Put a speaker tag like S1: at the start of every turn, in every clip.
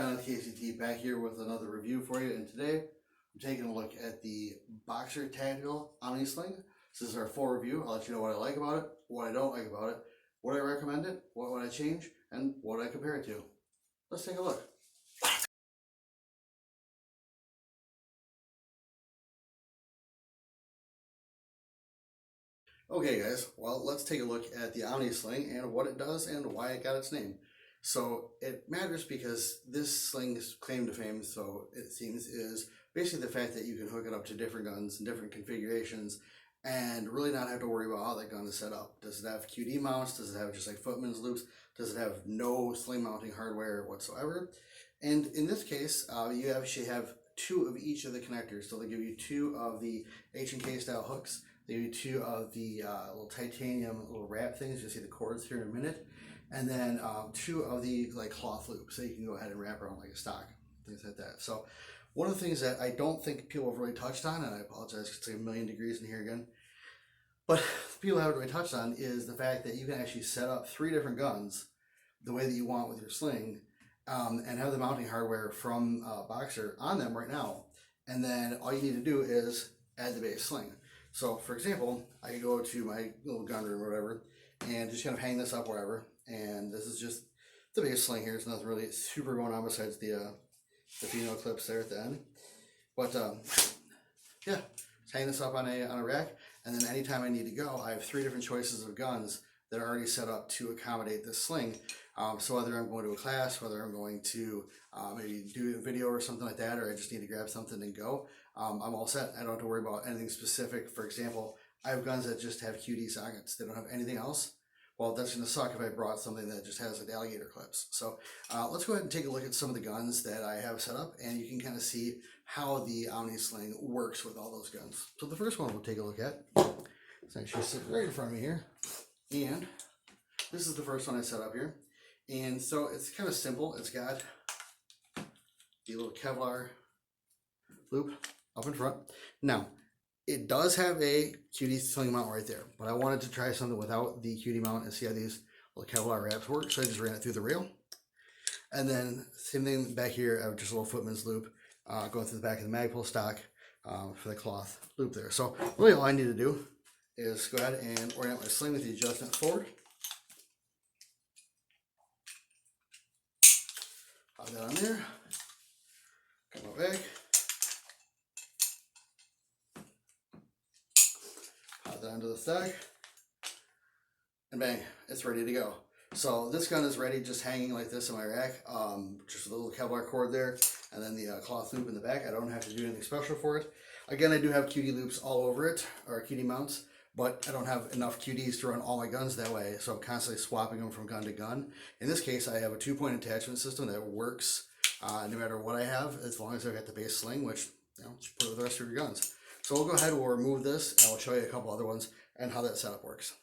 S1: Ben with KCT back here with another review for you, and today I'm taking a look at the Boxer Tactical Omni Sling. This is our full review. I'll let you know what I like about it, what I don't like about it, what I recommend it, what would I change, and what I compare it to. Let's take a look. Okay guys, well let's take a look at the Omni Sling and what it does and why it got its name. So it matters because this sling's claim to fame, so it seems, is basically the fact that you can hook it up to different guns and different configurations and really not have to worry about how that gun is set up. Does it have QD mounts? Does it have just like footman's loops? Does it have no sling mounting hardware whatsoever? And in this case, you actually have two of each of the connectors. So they give you two of the H&K style hooks. They give you two of the little titanium little wrap things. You'll see the cords here in a minute. And then two of the like cloth loops, so you can go ahead and wrap around like a stock, things like that. So one of the things that I don't think people have really touched on, and I apologize because it's like a million degrees in here again, but people haven't really touched on, is the fact that you can actually set up three different guns the way that you want with your sling, and have the mounting hardware from Boxer on them right now. And then all you need to do is add the base sling. So for example, I can go to my little gun room or whatever and just kind of hang this up wherever. And this is just the base sling here. There's nothing really super going on besides the female clips there at the end. But yeah, just hang this up on a rack, and then anytime I need to go, I have three different choices of guns that are already set up to accommodate this sling. So whether I'm going to a class, whether I'm going to maybe do a video or something like that, or I just need to grab something and go, I'm all set. I don't have to worry about anything specific. For example, I have guns that just have QD sockets. They don't have anything else. Well, that's going to suck if I brought something that just has like alligator clips. So let's go ahead and take a look at some of the guns that I have set up, and you can kind of see how the Omni Sling works with all those guns. So the first one we'll take a look at, it's actually sitting right in front of me here. And this is the first one I set up here. And so it's kind of simple. It's got the little Kevlar loop up in front. Now, it does have a QD sling mount right there, but I wanted to try something without the QD mount and see how these little Kevlar wraps work. So I just ran it through the rail. And then same thing back here, I have just a little footman's loop going through the back of the Magpul stock for the cloth loop there. So really all I need to do is go ahead and orient my sling with the adjustment forward. Pop that on there. Come on back. Pop that onto the stock. And bang, it's ready to go. So this gun is ready, just hanging like this in my rack. Just a little Kevlar cord there, and then the cloth loop in the back. I don't have to do anything special for it. Again, I do have QD loops all over it, or QD mounts, but I don't have enough QDs to run all my guns that way, so I'm constantly swapping them from gun to gun. In this case, I have a 2-point attachment system that works no matter what I have, as long as I've got the base sling, which, you know, just put it with the rest of your guns. So we'll go ahead, we'll remove this, and I'll show you a couple other ones and how that setup works.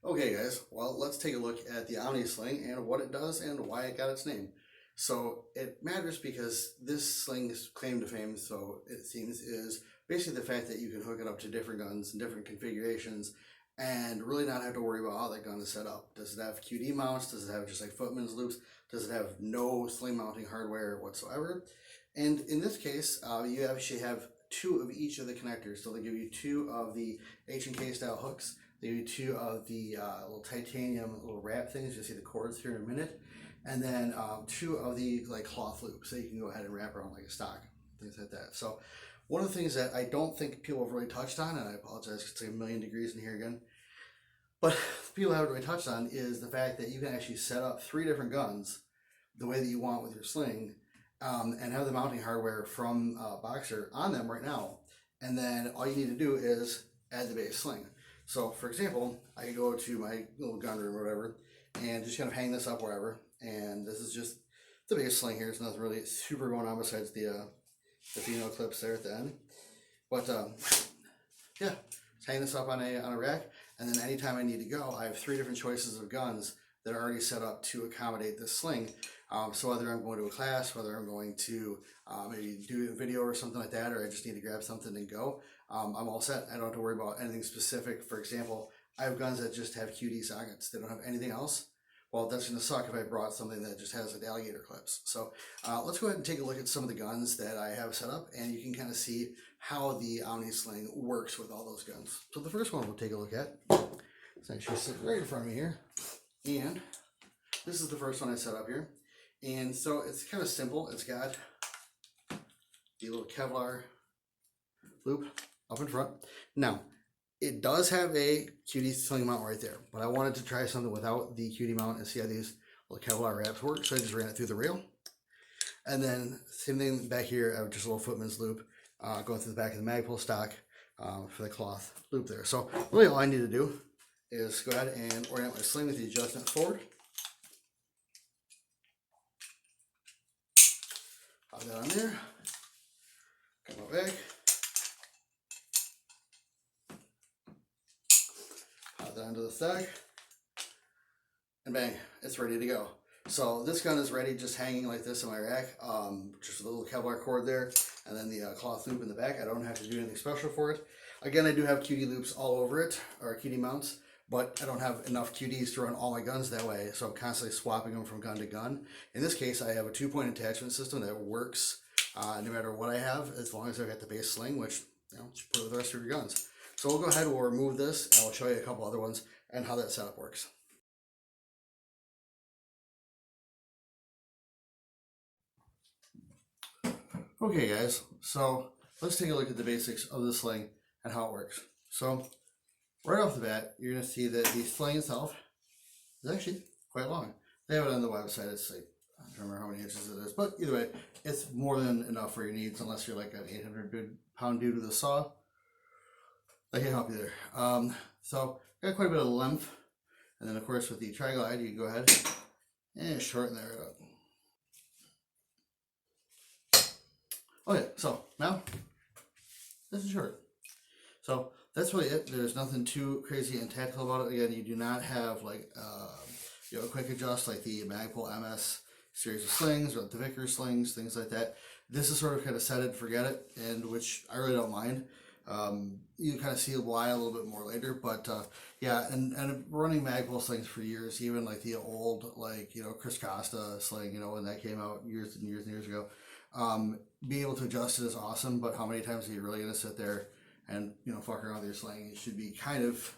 S1: Okay guys, well let's take a look at the Omni Sling and what it does and why it got its name. So it matters because this sling's claim to fame, so it seems, is basically the fact that you can hook it up to different guns and different configurations and really not have to worry about how that gun is set up. Does it have QD mounts? Does it have just like footman's loops? Does it have no sling mounting hardware whatsoever? And in this case, you actually have two of each of the connectors. So they give you two of the H&K style hooks. They give you two of the little titanium little wrap things. You'll see the cords here in a minute. And then two of the like cloth loops, so you can go ahead and wrap around like a stock, things like that. So one of the things that I don't think people have really touched on, and I apologize because it's like a million degrees in here again, but people haven't really touched on, is the fact that you can actually set up three different guns the way that you want with your sling, and have the mounting hardware from Boxer on them right now. And then all you need to do is add the base sling. So for example, I can go to my little gun room or whatever and just kind of hang this up wherever. And this is just the base sling here. There's nothing really super going on besides the female clips there at the end. But yeah, just hang this up on a rack, and then anytime I need to go, I have three different choices of guns that are already set up to accommodate this sling. So whether I'm going to a class, whether I'm going to maybe do a video or something like that, or I just need to grab something and go, I'm all set. I don't have to worry about anything specific. For example, I have guns that just have QD sockets. They don't have anything else. well, that's going to suck if I brought something that just has like alligator clips. So let's go ahead and take a look at some of the guns that I have set up, and you can kind of see how the Omni Sling works with all those guns. So the first one we'll take a look at, it's actually sitting right in front of me here, and this is the first one I set up here. And so it's kind of simple. It's got the little Kevlar loop up in front. Now, it does have a QD sling mount right there, but I wanted to try something without the QD mount and see how these little Kevlar wraps work, so I just ran it through the rail. And then same thing back here, I have just a little footman's loop going through the back of the Magpul stock for the cloth loop there. So really all I need to do is go ahead and orient my sling with the adjustment forward. Pop that on there, come out back. Onto the stock, and bang, it's ready to go. So this gun is ready, just hanging like this in my rack, just a little Kevlar cord there, and then the cloth loop in the back. I don't have to do anything special for it. Again, I do have QD loops all over it, or QD mounts, but I don't have enough QDs to run all my guns that way, so I'm constantly swapping them from gun to gun. In this case, I have a 2-point attachment system that works no matter what I have, as long as I've got the base sling, which, you know, just put with the rest of your guns. So we'll go ahead, we'll remove this, and I'll show you a couple other ones and how that setup works. Okay guys, so let's take a look at the basics of the sling and how it works. So right off the bat, you're going to see that the sling itself is actually quite long. They have it on the website, it's like, I don't remember how many inches it is, but either way, it's more than enough for your needs, unless you're like an 800-pound dude with a saw. I can help you there. So got quite a bit of length, and then of course with the tri-glide you can go ahead and shorten that right up. Okay, so now this is short. So that's really it. There's nothing too crazy and tactical about it. Again, you do not have like you know, a quick adjust like the Magpul MS series of slings or the Vickers slings, things like that. This is sort of kind of set it, forget it, and which I really don't mind. You kind of see why a little bit more later, but yeah, and running Magpul slings for years, even like the old, like, you know, Chris Costa sling, you know, when that came out years and years and years ago, being able to adjust it is awesome, but how many times are you really going to sit there and, you know, fuck around with your sling? It should be kind of,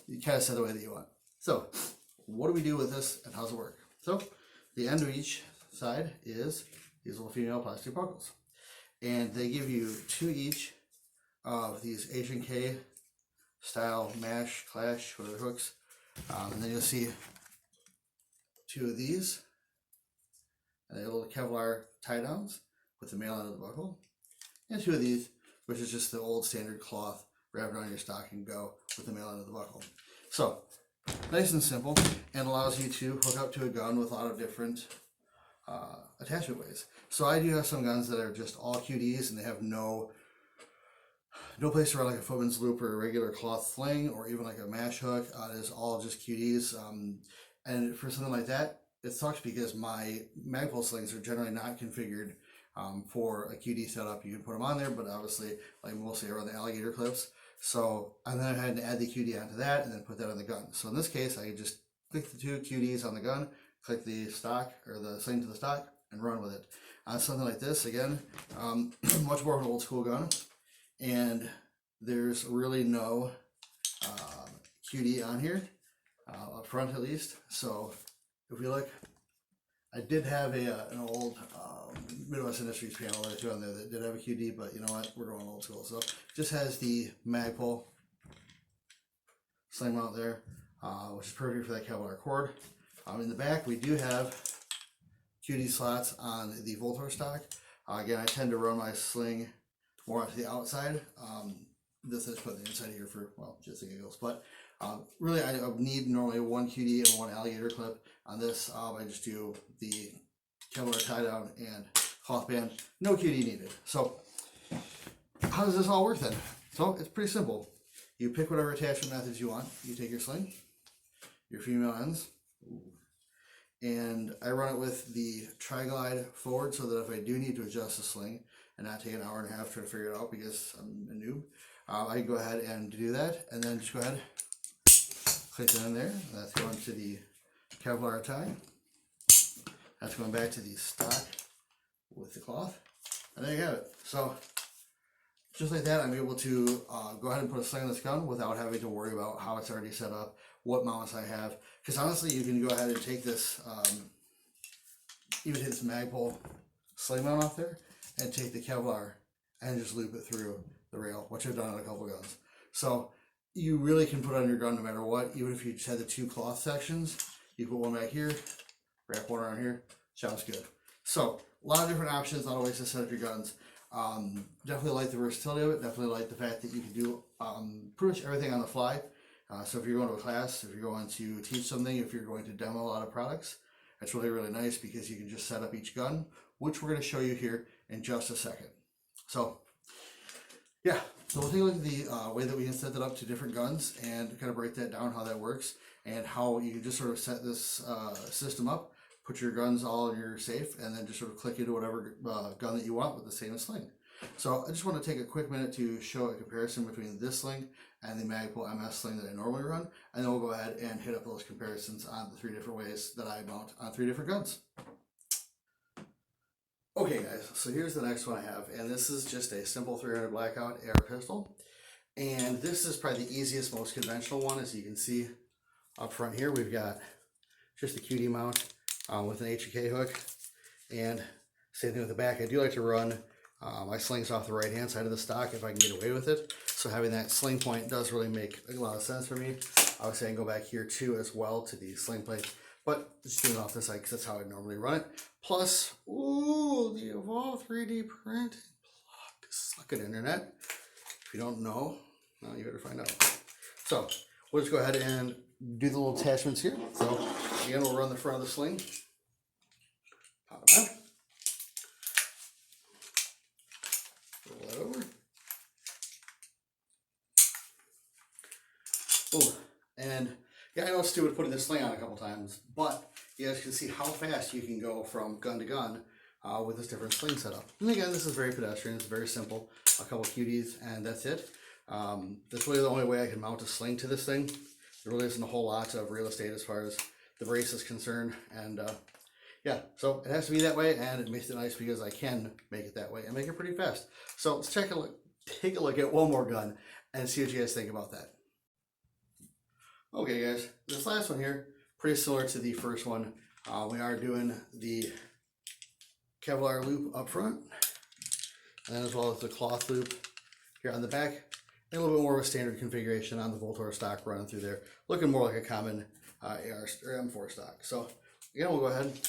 S1: you kind of set the way that you want. So what do we do with this and how's it work? So the end of each side is these little female plastic buckles, and they give you 2 each of these H&K style mash, clash, whatever hooks, and then you'll see 2 of these, and a little Kevlar tie downs with the male end of the buckle, and 2 of these, which is just the old standard cloth wrapped around your stock and go with the male end of the buckle. So nice and simple, and allows you to hook up to a gun with a lot of different attachment ways. So I do have some guns that are just all QDs and they have no place to run like a footman's loop or a regular cloth sling or even like a mash hook. It is all just QDs. And for something like that, it sucks because my Magpul slings are generally not configured for a QD setup. You can put them on there, but obviously, like mostly around the alligator clips. So and then I had to add the QD onto that and then put that on the gun. So in this case, I just click the 2 QDs on the gun, click the stock or the sling to the stock, and run with it. On something like this, again, much more of an old school gun, and there's really no QD on here, up front at least. So if we look, I did have an old Midwest Industries panel there too on there that did have a QD, but you know what, we're going old school. So it just has the Magpul sling mount there, which is perfect for that Kevlar cord. In the back, we do have QD slots on the Voltor stock. Again, I tend to run my sling more to the outside. This is put the inside here for, well, just the giggles. But really, I need normally 1 QD and 1 alligator clip. On this, I just do the Kevlar tie down and cloth band. No QD needed. So how does this all work then? So it's pretty simple. You pick whatever attachment methods you want. You take your sling, your female ends, and I run it with the tri-glide forward so that if I do need to adjust the sling and not take an hour and a half trying to figure it out because I'm a noob, I can go ahead and do that, and then just go ahead, click that in there. That's going to the Kevlar tie. That's going back to the stock with the cloth. And there you have it. So just like that, I'm able to go ahead and put a sling on this gun without having to worry about how it's already set up, what mounts I have. Because honestly, you can go ahead and take this, even take this Magpul sling mount off there and take the Kevlar and just loop it through the rail, which I've done on a couple guns. So you really can put on your gun no matter what, even if you just had the two cloth sections. You put one back here, wrap one around here, sounds good. So a lot of different options, a lot of ways to set up your guns. Definitely like the versatility of it, definitely like the fact that you can do pretty much everything on the fly. So if you're going to a class, if you're going to teach something, if you're going to demo a lot of products, it's really, really nice because you can just set up each gun, which we're going to show you here in just a second. So yeah, so we'll take a look at the way that we can set that up to different guns and kind of break that down, how that works, and how you can just sort of set this system up, put your guns all in your safe, and then just sort of click into whatever gun that you want with the same sling. So I just want to take a quick minute to show a comparison between this sling and the Magpul MS sling that I normally run, and then we'll go ahead and hit up those comparisons on the 3 different ways that I mount on 3 different guns. Okay guys, so here's the next one I have, and this is just a simple 300 Blackout air pistol. And this is probably the easiest, most conventional one. As you can see up front here, we've got just a QD mount with an HK hook, and same thing with the back. I do like to run my slings off the right hand side of the stock if I can get away with it. So having that sling point does really make a lot of sense for me. Obviously I can go back here too as well to the sling plate, but just doing it off this side because that's how I normally run it. Plus, ooh, the Evolve 3D printing plug. Suck it, internet. If you don't know, well, you better find out. So we'll just go ahead and do the little attachments here. So again, we'll run the front of the sling. Pop it out. Roll that over. Oh, and yeah, I know it's stupid putting this sling on a couple times, but you guys can see how fast you can go from gun to gun with this different sling setup. And again, this is very pedestrian, it's very simple. A couple QDs and that's it. That's really the only way I can mount a sling to this thing. There really isn't a whole lot of real estate as far as the brace is concerned. And yeah, so it has to be that way, and it makes it nice because I can make it that way and make it pretty fast. So let's take a look at one more gun and see what you guys think about that. Okay guys, this last one here, pretty similar to the first one. We are doing the Kevlar loop up front, and then as well as the cloth loop here on the back, and a little bit more of a standard configuration on the Voltor stock running through there, looking more like a common AR or M4 stock. So again, we'll go ahead,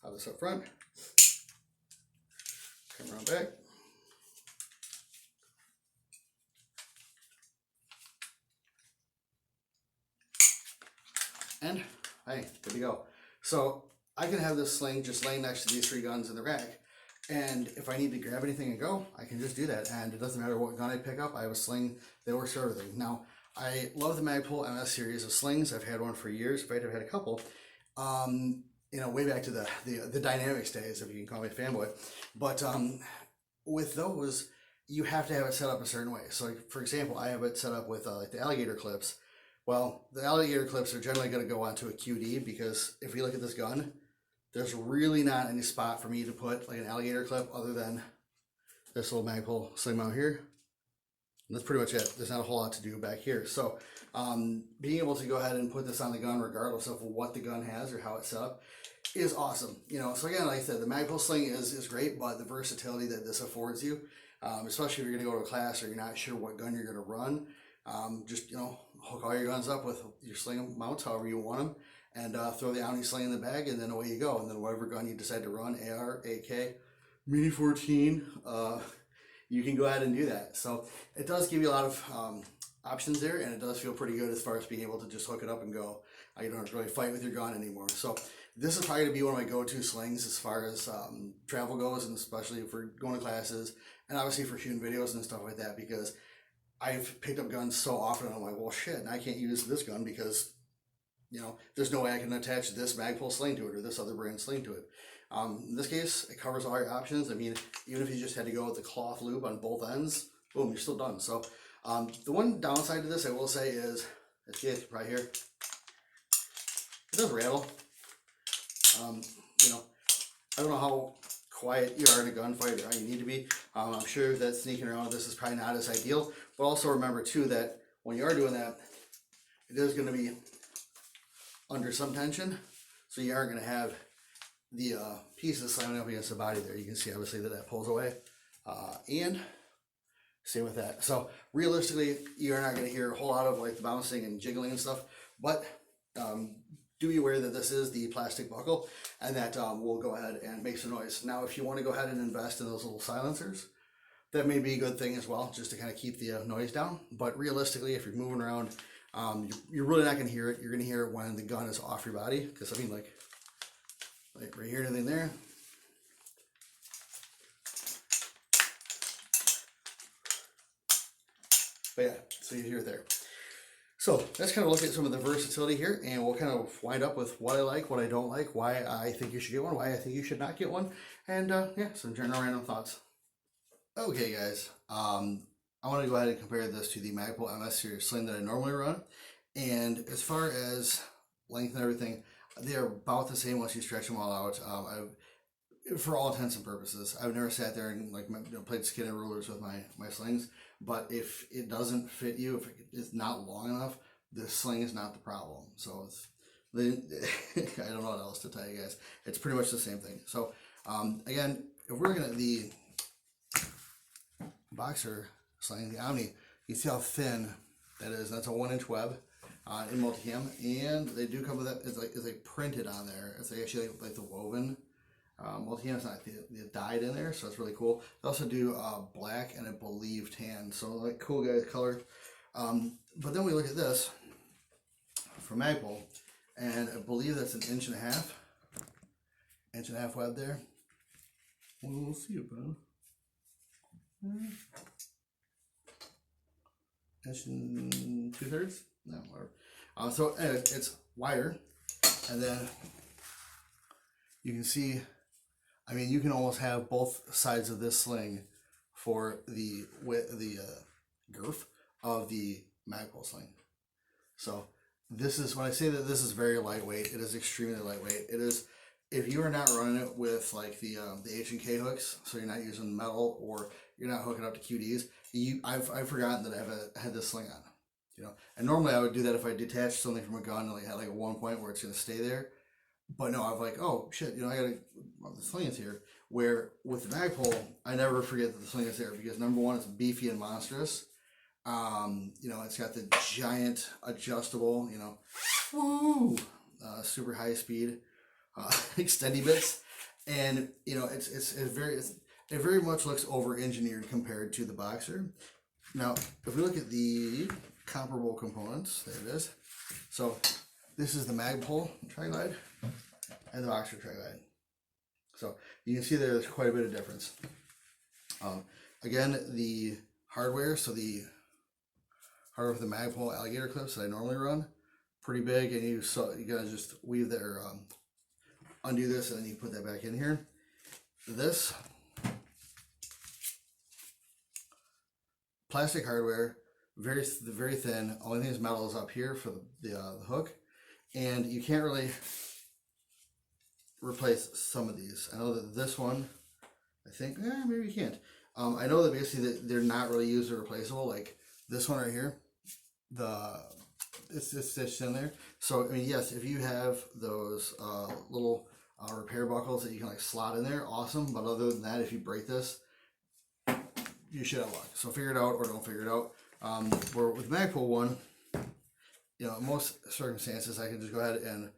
S1: have this up front, come around back. And hey, good to go. So I can have this sling just laying next to these 3 guns in the rack, and if I need to grab anything and go, I can just do that, and it doesn't matter what gun I pick up. I have a sling that works for everything. Now, I love the Magpul MS series of slings. I've had one for years. In fact, I've had a couple. You know, way back to the Dynamics days, if you can call me a fanboy. But with those, you have to have it set up a certain way. So, like, for example, I have it set up with like the alligator clips. Well, the alligator clips are generally going to go onto a QD because if we look at this gun, there's really not any spot for me to put like an alligator clip other than this little Magpul sling mount here. And that's pretty much it. There's not a whole lot to do back here. So being able to go ahead and put this on the gun regardless of what the gun has or how it's set up is awesome. You know, so again, like I said, the Magpul sling is great, but the versatility that this affords you, especially if you're going to go to a class or you're not sure what gun you're going to run, just, you know, hook all your guns up with your sling mounts however you want them, and throw the Omni Sling in the bag, and then away you go. And then whatever gun you decide to run, AR, AK, Mini 14, you can go ahead and do that. So it does give you a lot of options there, and it does feel pretty good as far as being able to just hook it up and go. You don't have to really fight with your gun anymore. So this is probably going to be one of my go-to slings as far as travel goes, and especially for going to classes, and obviously for shooting videos and stuff like that, because I've picked up guns so often and I'm like, well shit, I can't use this gun because, you know, there's no way I can attach this Magpul sling to it or this other brand sling to it. In this case, it covers all your options. I mean, even if you just had to go with the cloth loop on both ends, boom, you're still done. So the one downside to this, I will say, is, as you guys can probably hear, It does rattle. You know, I don't know how quiet you are in a gunfight or how you need to be. I'm sure that sneaking around this is probably not as ideal, but also remember too that when you are doing that, it is going to be under some tension, so you aren't going to have the pieces slamming up against the body there. You can see obviously that pulls away, and same with that. So realistically, you're not going to hear a whole lot of like the bouncing and jiggling and stuff, but do be aware that this is the plastic buckle, and that will go ahead and make some noise. Now, if you want to go ahead and invest in those little silencers, that may be a good thing as well, just to kind of keep the noise down. But realistically, if you're moving around, you're really not going to hear it. You're going to hear it when the gun is off your body, because I mean, like right here, anything there. But yeah, so you hear it there. So let's kind of look at some of the versatility here, and we'll kind of wind up with what I like, what I don't like, why I think you should get one, why I think you should not get one, and yeah, some general random thoughts. Okay, guys, I want to go ahead and compare this to the Magpul MS Series sling that I normally run, and as far as length and everything, they are about the same once you stretch them all out. For all intents and purposes, I've never sat there and like played skin and rulers with my slings. But if it doesn't fit you, if it's not long enough, the sling is not the problem. So it's, I don't know what else to tell you guys. It's pretty much the same thing. So again, if we're looking at the boxer sling, the Omni, you see how thin that is. That's a 1-inch web in multicam, and they do come with that. It's like printed on there. It's like actually like the woven. Multicam's not the dyed in there, so it's really cool. They also do black and I believe tan, so like cool guys color. But then we look at this from Magpul, and I believe that's an 1.5 inch web there. We'll see about 1 2/3. No, whatever. So anyway, it's wider, and then you can see. I mean, you can almost have both sides of this sling for the girth of the Magpul sling. So this is, when I say that this is very lightweight, it is extremely lightweight. It is, if you are not running it with like the H&K hooks, so you're not using metal or you're not hooking up to QDs, I've forgotten that I had this sling on. You know, and normally I would do that if I detached something from a gun and like had like a 1 point where it's going to stay there. But no, I'm like, oh shit, you know, the sling is here. Where with the Magpul, I never forget that the sling is there, because number one, it's beefy and monstrous. You know, it's got the giant adjustable, you know, woo, super high speed extendy bits, and you know, it very much looks over engineered compared to the boxer. Now, if we look at the comparable components, there it is. So this is the Magpul tri-glide and the boxer tri-glide. So you can see there's quite a bit of difference. Again, the hardware, so the hardware for the Magpul alligator clips that I normally run, pretty big, and you gotta just weave that, or undo this, and then you put that back in here. This plastic hardware, very thin. Only thing is metal is up here for the hook, and you can't really replace some of these. I know that this one, I think, maybe you can't. I know that basically that they're not really used or replaceable. Like this one right here, it's stitched in there. So I mean, yes, if you have those little repair buckles that you can like slot in there, awesome. But other than that, if you break this, you should have luck. So figure it out or don't figure it out. Where with the Magpul one, you know, in most circumstances, I can just go ahead and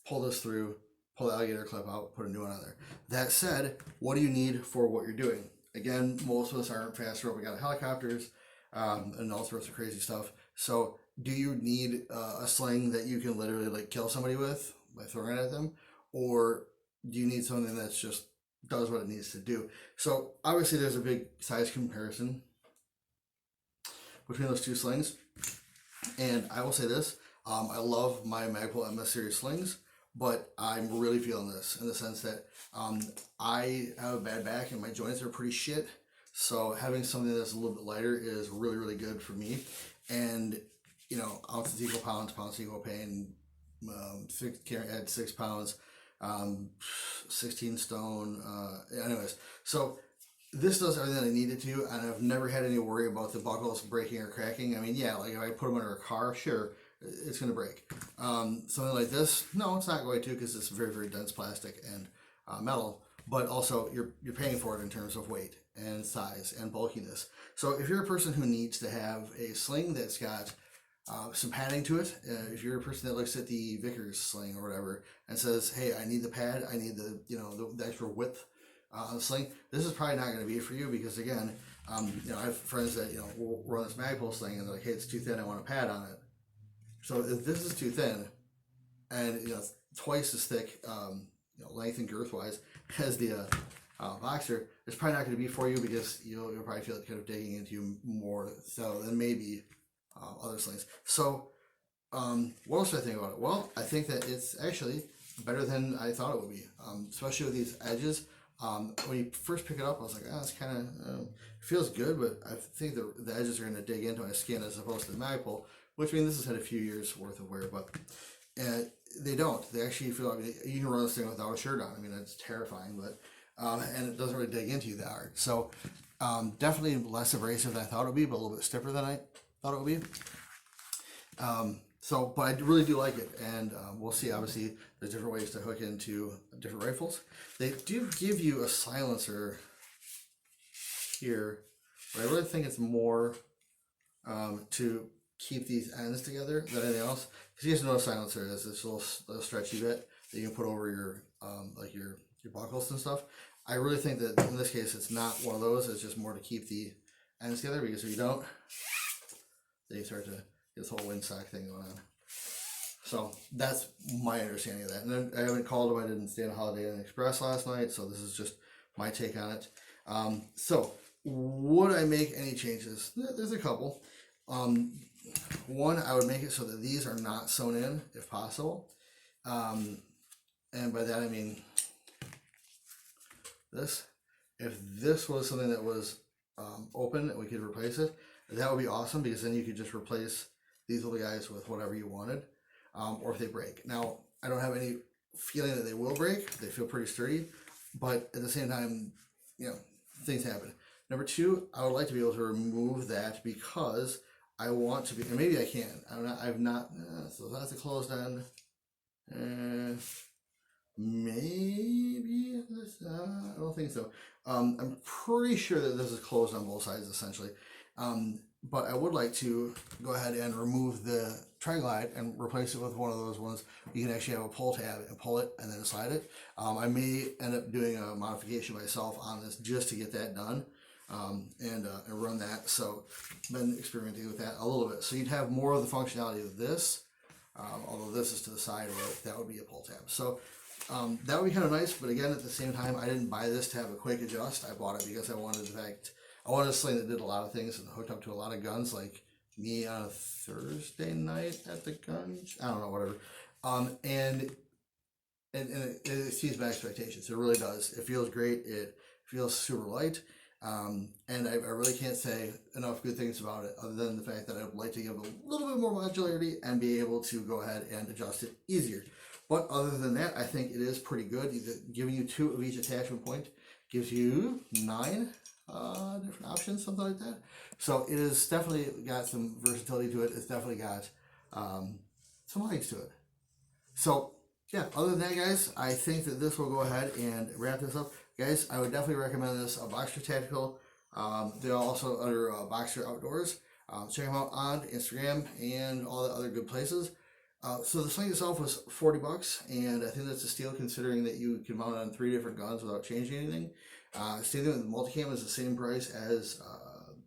S1: pull this through, pull the alligator clip out, put a new one on there. That said, what do you need for what you're doing? Again, most of us aren't fast rope. We got helicopters and all sorts of crazy stuff. So do you need a sling that you can literally like kill somebody with by throwing it at them? Or do you need something that's just does what it needs to do? So obviously there's a big size comparison between those two slings. And I will say this, I love my Magpul MS Series slings, but I'm really feeling this in the sense that I have a bad back and my joints are pretty shit. So having something that's a little bit lighter is really, really good for me. And, you know, ounces equal pounds, pounds equal pain, can't add 6 pounds, 16 stone. Anyways, so this does everything I needed to, and I've never had any worry about the buckles breaking or cracking. I mean, yeah, like if I put them under a car, sure, it's going to break. Something like this, no, it's not going to, because it's very, very dense plastic and metal. But also, you're paying for it in terms of weight and size and bulkiness. So if you're a person who needs to have a sling that's got some padding to it, if you're a person that looks at the Vickers sling or whatever and says, "Hey, I need the pad, I need the the extra width on the sling," this is probably not going to be for you, because again, I have friends that will run this Magpul sling and they're like, "Hey, it's too thin, I want a pad on it." So if this is too thin and twice as thick, length and girth wise as the Boxer, it's probably not going to be for you, because you'll probably feel it kind of digging into you more so than maybe other slings. So what else do I think about it? Well, I think that it's actually better than I thought it would be, especially with these edges. When you first pick it up, I was like, it's kind of it feels good, but I think the edges are going to dig into my skin as opposed to the Magpul, which this has had a few years worth of wear, but they don't. They actually feel like you can run this thing without a shirt on. It's terrifying, but and it doesn't really dig into you that hard. So definitely less abrasive than I thought it would be, but a little bit stiffer than I thought it would be. But I really do like it, and we'll see. Obviously, there's different ways to hook into different rifles. They do give you a silencer here, but I really think it's more to keep these ends together than anything else. Because you guys know what a silencer is. It's a little stretchy bit that you can put over your your buckles and stuff. I really think that in this case, it's not one of those. It's just more to keep the ends together, because if you don't, then you start to get this whole windsock thing going on. So that's my understanding of that. And then I haven't called them. I didn't stay on a Holiday Inn Express last night, so this is just my take on it. So would I make any changes? There's a couple. One, I would make it so that these are not sewn in, if possible. And by that I mean this. If this was something that was open and we could replace it, that would be awesome, because then you could just replace these little guys with whatever you wanted, or if they break. Now, I don't have any feeling that they will break. They feel pretty sturdy, but at the same time, things happen. Number two, I would like to be able to remove that, because I want to be, and maybe I can. I've not. So that's a closed end. Maybe I don't think so. I'm pretty sure that this is closed on both sides essentially. But I would like to go ahead and remove the tri-glide and replace it with one of those ones. You can actually have a pull tab and pull it and then slide it. I may end up doing a modification myself on this just to get that done. And run that. So been experimenting with that a little bit. So you'd have more of the functionality of this, although this is to the side of it, that would be a pull tab. So that would be kind of nice, but again, at the same time, I didn't buy this to have a quick adjust. I bought it because I wanted a sling that did a lot of things and hooked up to a lot of guns, like me on a Thursday night at the gun, I don't know, whatever. And it exceeds my expectations. It really does. It feels great. It feels super light. And I really can't say enough good things about it, other than the fact that I would like to give a little bit more modularity and be able to go ahead and adjust it easier. But other than that, I think it is pretty good. Giving you 2 of each attachment point gives you 9 different options, something like that. So it has definitely got some versatility to it. It's definitely got some legs to it. So yeah, other than that, guys, I think that this will go ahead and wrap this up. Guys, I would definitely recommend this Boxer Tactical. They're also under Boxer Outdoors. Check them out on Instagram and all the other good places. So the sling itself was $40, and I think that's a steal considering that you can mount it on 3 different guns without changing anything. Same thing with the multicam is the same price as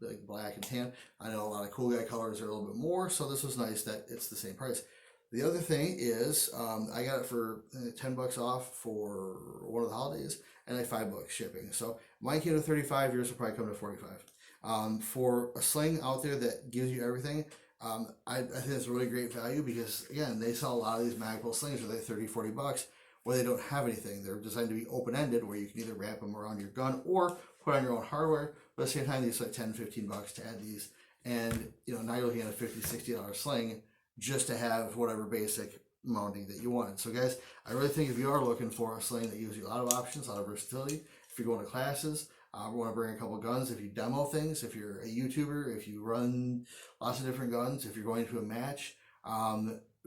S1: like black and tan. I know a lot of cool guy colors are a little bit more, so this was nice that it's the same price. The other thing is I got it for $10 off for one of the holidays and like $5 shipping. So mine came to 35, yours will probably come to 45. For a sling out there that gives you everything, I think it's really great value because, again, they sell a lot of these Magpul slings for like $30-40 where they don't have anything. They're designed to be open-ended where you can either wrap them around your gun or put on your own hardware, but at the same time, these like $10-15 to add these. And, now you're looking at a $50-60 sling just to have whatever basic mounting that you wanted. So guys, I really think if you are looking for a sling that gives you a lot of options, a lot of versatility, if you're going to classes, we want to bring a couple guns, if you demo things, if you're a YouTuber, if you run lots of different guns, if you're going to a match,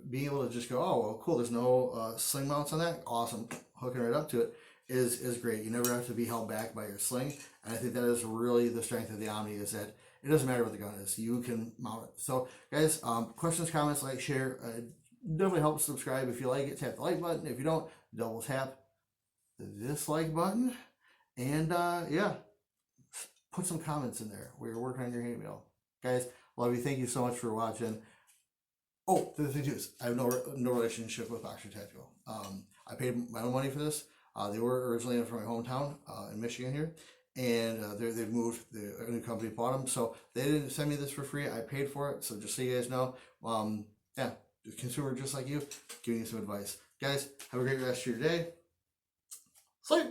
S1: being able to just go, oh, well, cool, there's no sling mounts on that, awesome, hooking right up to it is great. You never have to be held back by your sling, and I think that is really the strength of the Omni, is that it doesn't matter what the gun is, you can mount it. So guys, questions, comments, like, share, definitely help subscribe. If you like it, tap the like button. If you don't, double tap the dislike button. And yeah, put some comments in there. We're working on your hate mail. Guys, love you. Thank you so much for watching. Oh, the other thing too is I have no relationship with Oxford Tactical. I paid my own money for this. They were originally from my hometown in Michigan here, and they've moved. A new company bought them, so they didn't send me this for free. I paid for it, so just so you guys know, yeah, a consumer just like you, giving you some advice. Guys, have a great rest of your day. Sleep.